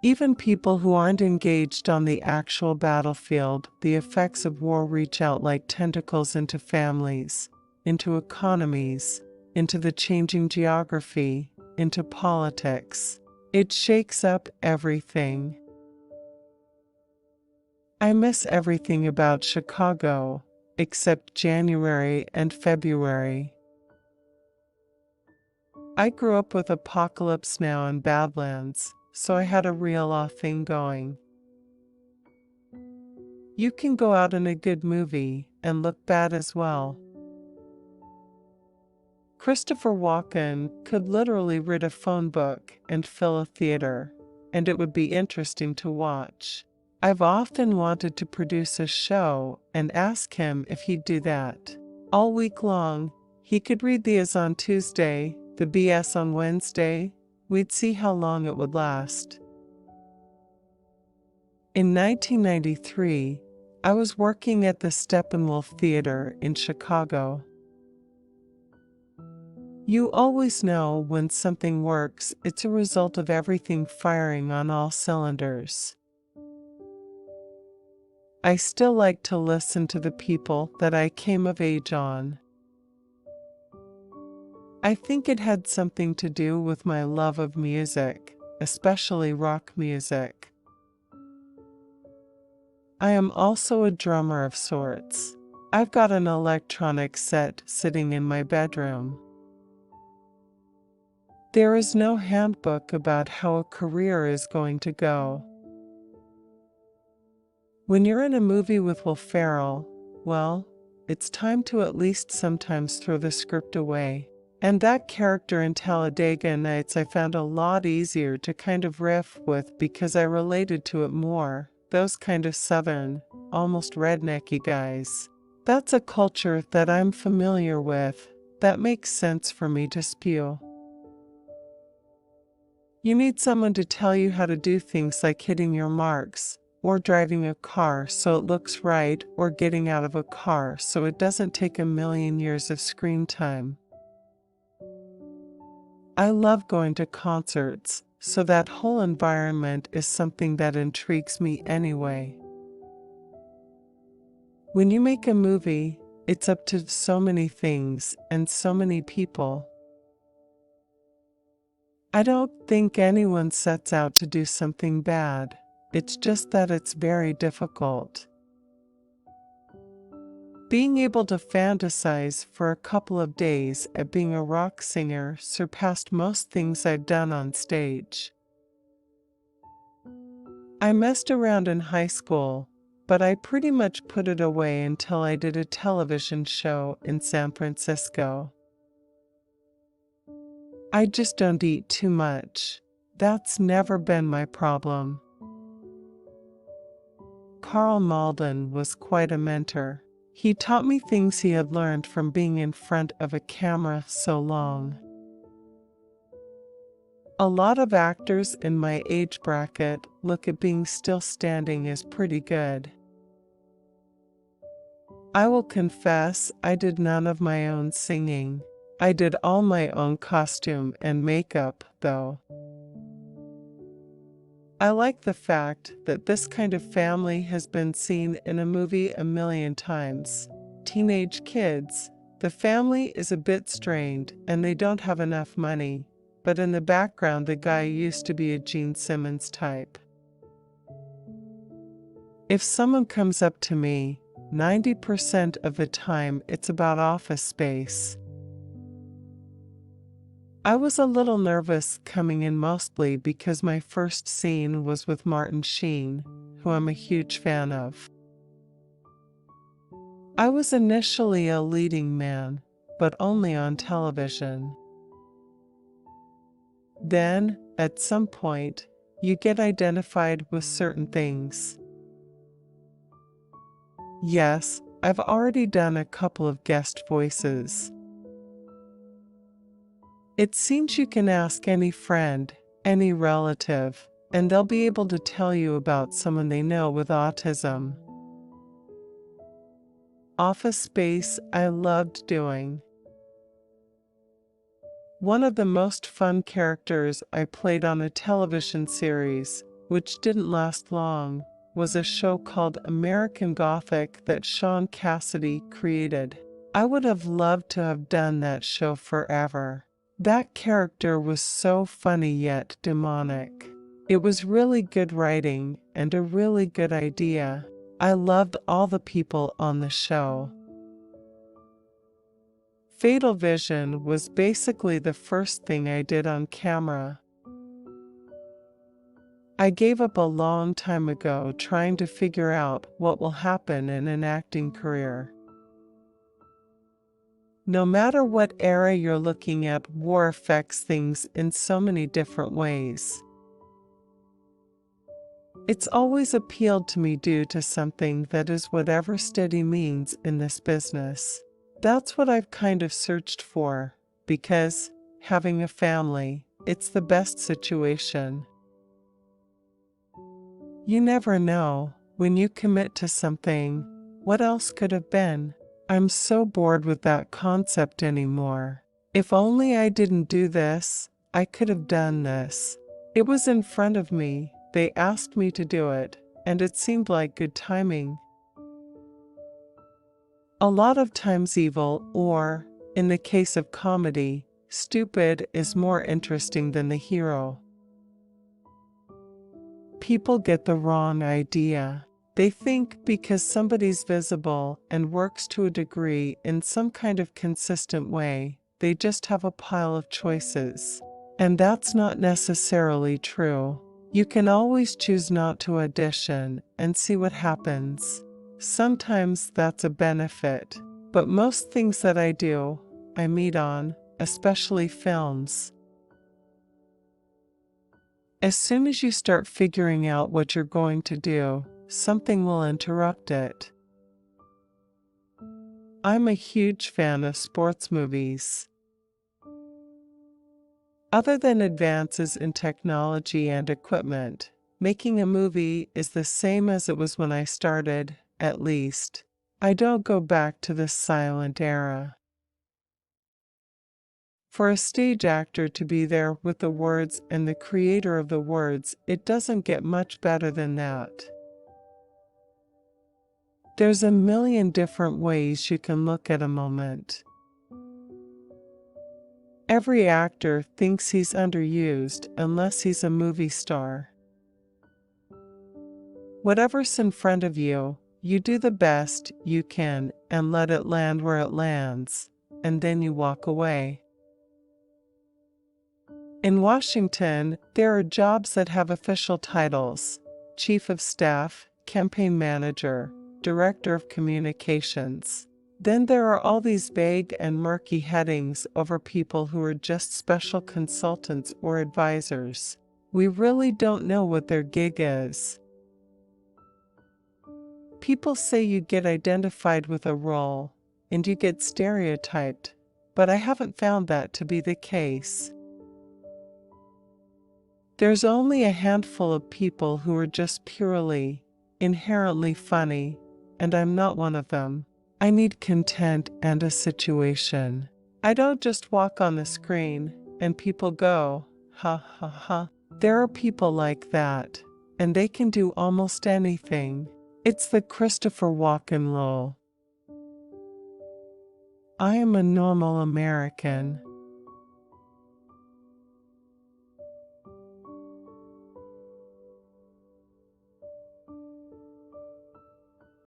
Even people who aren't engaged on the actual battlefield, the effects of war reach out like tentacles into families, into economies, into the changing geography, into politics. It shakes up everything. I miss everything about Chicago, except January and February. I grew up with Apocalypse Now and Badlands, so I had a real thing going. You can go out in a good movie and look bad as well. Christopher Walken could literally read a phone book and fill a theater, and it would be interesting to watch. I've often wanted to produce a show and ask him if he'd do that. All week long, he could read the Is on Tuesday, the BS on Wednesday. We'd see how long it would last. In 1993, I was working at the Steppenwolf Theater in Chicago. You always know when something works, it's a result of everything firing on all cylinders. I still like to listen to the people that I came of age on. I think it had something to do with my love of music, especially rock music. I am also a drummer of sorts. I've got an electronic set sitting in my bedroom. There is no handbook about how a career is going to go. When you're in a movie with Will Ferrell, well, it's time to at least sometimes throw the script away. And that character in Talladega Nights I found a lot easier to kind of riff with because I related to it more. Those kind of southern, almost rednecky guys. That's a culture that I'm familiar with. That makes sense for me to spew. You need someone to tell you how to do things like hitting your marks, or driving a car so it looks right, or getting out of a car so it doesn't take a million years of screen time. I love going to concerts, so that whole environment is something that intrigues me anyway. When you make a movie, it's up to so many things and so many people. I don't think anyone sets out to do something bad, it's just that it's very difficult. Being able to fantasize for a couple of days at being a rock singer surpassed most things I'd done on stage. I messed around in high school, but I pretty much put it away until I did a television show in San Francisco. I just don't eat too much. That's never been my problem. Karl Malden was quite a mentor. He taught me things he had learned from being in front of a camera so long. A lot of actors in my age bracket look at being still standing as pretty good. I will confess I did none of my own singing. I did all my own costume and makeup, though. I like the fact that this kind of family has been seen in a movie a million times. Teenage kids, the family is a bit strained and they don't have enough money, but in the background the guy used to be a Gene Simmons type. If someone comes up to me, 90% of the time it's about Office Space. I was a little nervous coming in mostly because my first scene was with Martin Sheen, who I'm a huge fan of. I was initially a leading man, but only on television. Then, at some point, you get identified with certain things. Yes, I've already done a couple of guest voices. It seems you can ask any friend, any relative, and they'll be able to tell you about someone they know with autism. Office Space I loved doing. One of the most fun characters I played on a television series which didn't last long, was a show called American Gothic that Sean Cassidy created. I would have loved to have done that show forever. That character was so funny yet demonic. It was really good writing and a really good idea. I loved all the people on the show. Fatal Vision was basically the first thing I did on camera. I gave up a long time ago trying to figure out what will happen in an acting career. No matter what era you're looking at, war affects things in so many different ways. It's always appealed to me due to something that is whatever steady means in this business. That's what I've kind of searched for, because, having a family, it's the best situation. You never know, when you commit to something, what else could have been. I'm so bored with that concept anymore. If only I didn't do this, I could have done this. It was in front of me, they asked me to do it, and it seemed like good timing. A lot of times evil, or, in the case of comedy, stupid is more interesting than the hero. People get the wrong idea. They think because somebody's visible and works to a degree in some kind of consistent way, they just have a pile of choices. And that's not necessarily true. You can always choose not to audition and see what happens. Sometimes that's a benefit, but most things that I do, I meet on, especially films. As soon as you start figuring out what you're going to do, something will interrupt it. I'm a huge fan of sports movies. Other than advances in technology and equipment, making a movie is the same as it was when I started, at least. I don't go back to the silent era. For a stage actor to be there with the words and the creator of the words, it doesn't get much better than that. There's a million different ways you can look at a moment. Every actor thinks he's underused unless he's a movie star. Whatever's in front of you, you do the best you can and let it land where it lands, and then you walk away. In Washington, there are jobs that have official titles: Chief of Staff, Campaign Manager, Director of Communications. Then there are all these vague and murky headings over people who are just special consultants or advisors. We really don't know what their gig is. People say you get identified with a role, and you get stereotyped, but I haven't found that to be the case. There's only a handful of people who are just purely, inherently funny, and I'm not one of them. I need content and a situation. I don't just walk on the screen, and people go, ha ha ha. There are people like that, and they can do almost anything. It's the Christopher Walken role. I am a normal American.